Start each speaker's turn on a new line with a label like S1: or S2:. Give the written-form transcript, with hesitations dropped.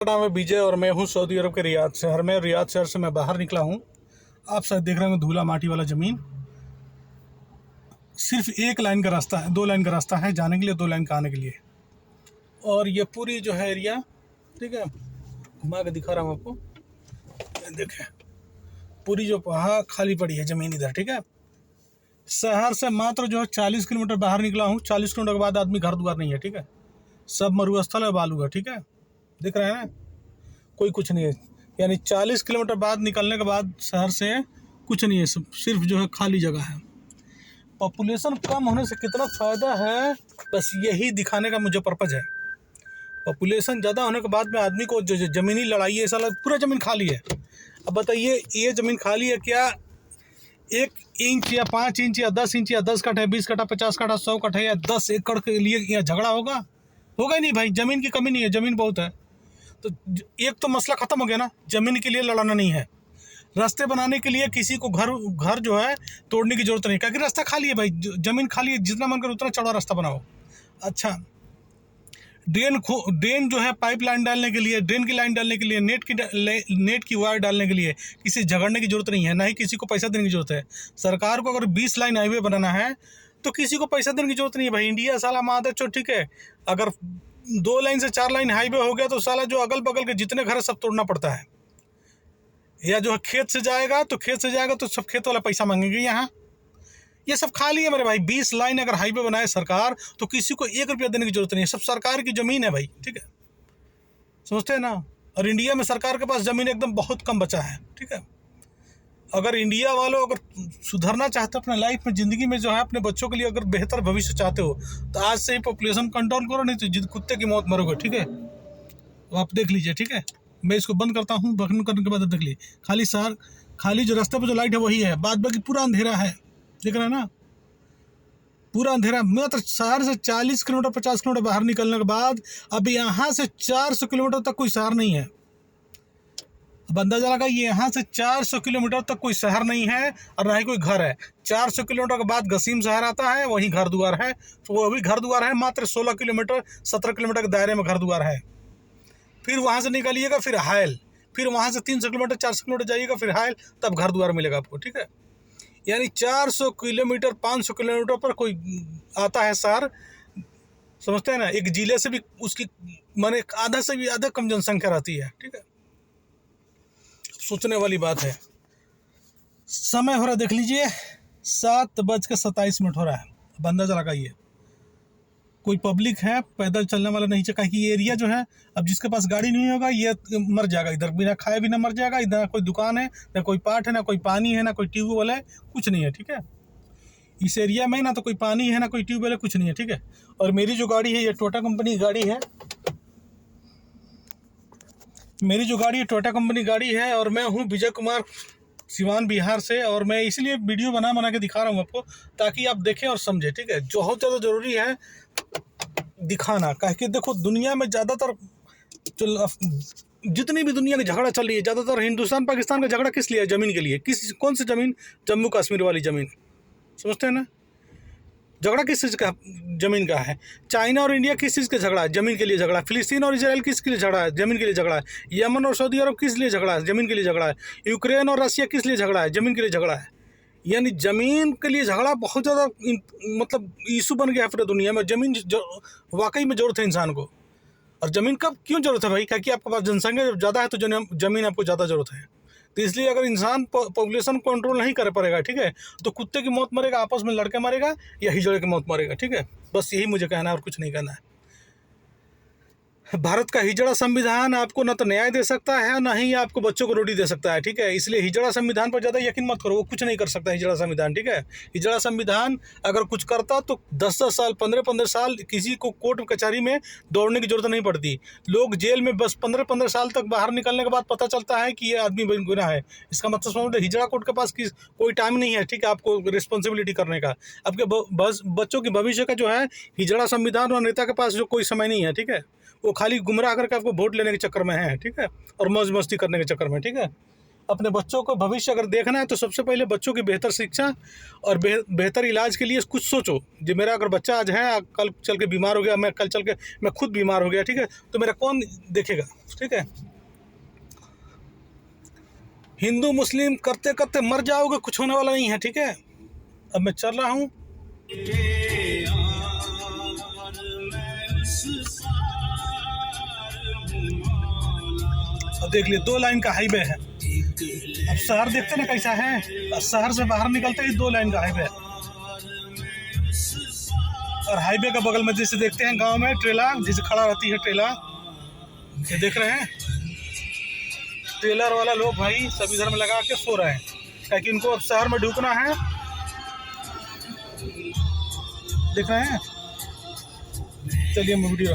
S1: नाम है विजय और मैं हूँ सऊदी अरब के रियाद शहर में। रियाद शहर से मैं बाहर निकला हूँ। आप शायद देख रहे होंगे धूला माटी वाला ज़मीन। सिर्फ एक लाइन का रास्ता है, 2 लाइन का रास्ता है जाने के लिए, 2 लाइन का आने के लिए। और ये पूरी जो है एरिया, ठीक है, घुमा के दिखा रहा हूँ आपको। देखें पूरी जो वहाँ खाली पड़ी है ज़मीन इधर, ठीक है। शहर से मात्र जो है 40 किलोमीटर बाहर निकला हूँ। 40 किलोमीटर के बाद आदमी घर द्वार नहीं है, ठीक है। सब मरुस्थल है, बालू है, ठीक है। दिख रहे हैं ना, कोई कुछ नहीं है। यानी 40 किलोमीटर बाद निकलने के बाद शहर से कुछ नहीं है, सिर्फ जो है खाली जगह है। पॉपुलेशन कम होने से कितना फ़ायदा है, बस यही दिखाने का मुझे पर्पज़ है। पॉपुलेशन ज़्यादा होने के बाद में आदमी को जो ज़मीनी लड़ाई है, साला पूरा ज़मीन खाली है। अब बताइए, ये ज़मीन खाली है क्या 1 इंच या 5 इंच या 10 इंच या 10 कट्ठा, 20 कट्ठा, 50 कट्ठा, 100 कट्ठा या 10 एकड़ के लिए यहाँ झगड़ा होगा? होगा ही नहीं भाई। ज़मीन की कमी नहीं है, ज़मीन बहुत है। तो एक तो मसला ख़त्म हो गया ना, ज़मीन के लिए लड़ाना नहीं है। रास्ते बनाने के लिए किसी को घर जो है तोड़ने की ज़रूरत नहीं, क्योंकि रास्ता खाली है भाई, ज़मीन खाली है। जितना मन करे उतना चौड़ा रास्ता बनाओ। अच्छा, ड्रेन जो है पाइप लाइन डालने के लिए, ड्रेन की लाइन डालने के लिए, नेट की वायर डालने के लिए किसी झगड़ने की ज़रूरत नहीं है, ना ही किसी को पैसा देने की ज़रूरत है। सरकार को अगर 20 लाइन हाईवे बनाना है तो किसी को पैसा देने की ज़रूरत नहीं है भाई। इंडिया साला मादर चो, ठीक है। अगर 2 लाइन से 4 लाइन हाईवे हो गया तो साला जो अगल बगल के जितने घर है सब तोड़ना पड़ता है। या जो है खेत से जाएगा तो सब खेत वाला पैसा मांगेंगे। यहाँ ये सब खाली है मेरे भाई। 20 लाइन अगर हाईवे बनाए सरकार तो किसी को 1 रुपया देने की जरूरत नहीं है। सब सरकार की ज़मीन है भाई, ठीक है, समझते हैं ना। और इंडिया में सरकार के पास ज़मीन एकदम बहुत कम बचा है, ठीक है। अगर इंडिया वालों अगर सुधरना चाहते हो अपने लाइफ में, ज़िंदगी में जो है, अपने बच्चों के लिए अगर बेहतर भविष्य चाहते हो तो आज से ही पॉपुलेशन कंट्रोल करो, नहीं तो कुत्ते की मौत मरोगे, ठीक है। तो आप देख लीजिए, ठीक है। मैं इसको बंद करता हूँ, बंद करने के बाद देख लीजिए खाली जो रास्ते पर जो लाइट है वही है, बाद बाकी पूरा अंधेरा है। देख रहे हैं ना, पूरा अंधेरा। मात्र शहर से 40 किलोमीटर 50 किलोमीटर बाहर निकलने के बाद अब यहाँ से 400 किलोमीटर तक कोई शहर नहीं है। अब अंदाजा लगा, ये यहाँ से 400 किलोमीटर तक कोई शहर नहीं है और ना ही कोई घर है। 400 किलोमीटर के बाद गसीम शहर आता है, वहीं घर द्वार है। तो वो भी घर द्वार है, मात्र 16 किलोमीटर 17 किलोमीटर के दायरे में घर द्वार है। फिर वहाँ से निकलिएगा, फिर हायल, फिर वहाँ से 300 किलोमीटर 400 किलोमीटर जाइएगा, फिर हायल, तब घर द्वार मिलेगा आपको, ठीक है। यानी 400 किलोमीटर 500 किलोमीटर पर कोई आता है शहर, समझते हैं ना। एक जिले से भी उसकी माने आधा से भी ज़्यादा कम जनसंख्या रहती है, ठीक है। सोचने वाली बात है। समय हो रहा देख लीजिए, 7:27 हो रहा है। अब अंदाजा लगाइए, कोई पब्लिक है, पैदल चलने वाला नहीं चाहिए, कि ये एरिया जो है, अब जिसके पास गाड़ी नहीं होगा ये मर जाएगा। इधर बिना खाए बिना मर जाएगा। इधर ना कोई दुकान है, ना कोई पाठ है, ना कोई पानी है, ना कोई ट्यूबवेल है, कुछ नहीं है, ठीक है। इस एरिया में ना तो कोई पानी है, ना कोई ट्यूबवेल है, कुछ नहीं है, ठीक है। और मेरी जो गाड़ी है ये टोयोटा कंपनी की गाड़ी है। मेरी जो गाड़ी है टोयोटा कंपनी गाड़ी है। और मैं हूँ विजय कुमार, सिवान बिहार से। और मैं इसलिए वीडियो बना के दिखा रहा हूँ आपको, ताकि आप देखें और समझें, ठीक है। बहुत ज़्यादा ज़रूरी है दिखाना, कह के देखो दुनिया में ज़्यादातर जितनी भी दुनिया की झगड़ा चल रही है, ज़्यादातर हिंदुस्तान पाकिस्तान का झगड़ा किस लिए है? ज़मीन के लिए। कौन सी ज़मीन? जम्मू कश्मीर वाली ज़मीन, समझते हैं ना। झगड़ा किस चीज़ का ज़मीन का है? चाइना और इंडिया किस चीज़ का झगड़ा है? ज़मीन के लिए झगड़ा है। फिलिस्तीन और इजराइल किस के लिए झगड़ा है? ज़मीन के लिए झगड़ा है। यमन और सऊदी अरब किस लिए झगड़ा है? ज़मीन के लिए झगड़ा है। यूक्रेन और रसिया किस लिए झगड़ा है? ज़मीन के लिए झगड़ा है। यानी ज़मीन के लिए झगड़ा बहुत ज़्यादा मतलब इशू बन गया है पूरी दुनिया में। ज़मीन वाकई में ज़रूरत है इंसान को। और ज़मीन कब क्यों ज़रूरत है भाई? क्योंकि आपके पास जनसंख्या जब ज़्यादा है तो ज़मीन आपको ज़्यादा ज़रूरत है। तो इसलिए अगर इंसान पॉपुलेशन कंट्रोल नहीं कर पाएगा, ठीक है, तो कुत्ते की मौत मरेगा, आपस में लड़के मरेगा, या हिजड़े की मौत मरेगा, ठीक है। बस यही मुझे कहना है और कुछ नहीं कहना है। भारत का हिजड़ा संविधान आपको न तो न्याय दे सकता है, ना ही आपको बच्चों को रोटी दे सकता है, ठीक है। इसलिए हिजड़ा संविधान पर ज़्यादा यकीन मत करो, वो कुछ नहीं कर सकता हिजड़ा संविधान, ठीक है। हिजड़ा संविधान अगर कुछ करता तो 10-10 साल 15-15 साल किसी को कोर्ट कचहरी में दौड़ने की जरूरत नहीं पड़ती। लोग जेल में बस 15-15 साल तक बाहर निकलने के बाद पता चलता है कि ये आदमी गुनाह है। इसका मतलब समझ लो, हिजड़ा कोर्ट के पास कोई टाइम नहीं है, ठीक है, आपको रिस्पॉन्सिबिलिटी करने का। आपके बच्चों के भविष्य का जो है, हिजड़ा संविधान और नेता के पास जो कोई समय नहीं है, ठीक है। वो खाली गुमराह करके आपको वोट लेने के चक्कर में है, ठीक है, और मौज मस्ती करने के चक्कर में, ठीक है। अपने बच्चों को भविष्य अगर देखना है तो सबसे पहले बच्चों की बेहतर शिक्षा और बेहतर इलाज के लिए कुछ सोचो। जो मेरा अगर बच्चा आज है, कल चल के बीमार हो गया, मैं कल चल के मैं खुद बीमार हो गया, ठीक है, तो मेरा कौन देखेगा? ठीक है, हिंदू मुस्लिम करते करते मर जाओगे, कुछ होने वाला नहीं है। ठीक है, अब मैं चल रहा हूँ। अब देख लिए 2 लाइन का हाईवे है। अब शहर देखते ना कैसा है, शहर से बाहर निकलते ही 2 लाइन का हाईवे है। और हाईवे का बगल में जैसे देखते हैं गांव में ट्रेला जैसे खड़ा रहती है, ट्रेला ये देख रहे हैं, ट्रेलर वाला लोग भाई सब इधर में लगा के सो रहे हैं, ताकि इनको अब शहर में ढुकना है। देख रहे हैं, चलिए मैं वीडियो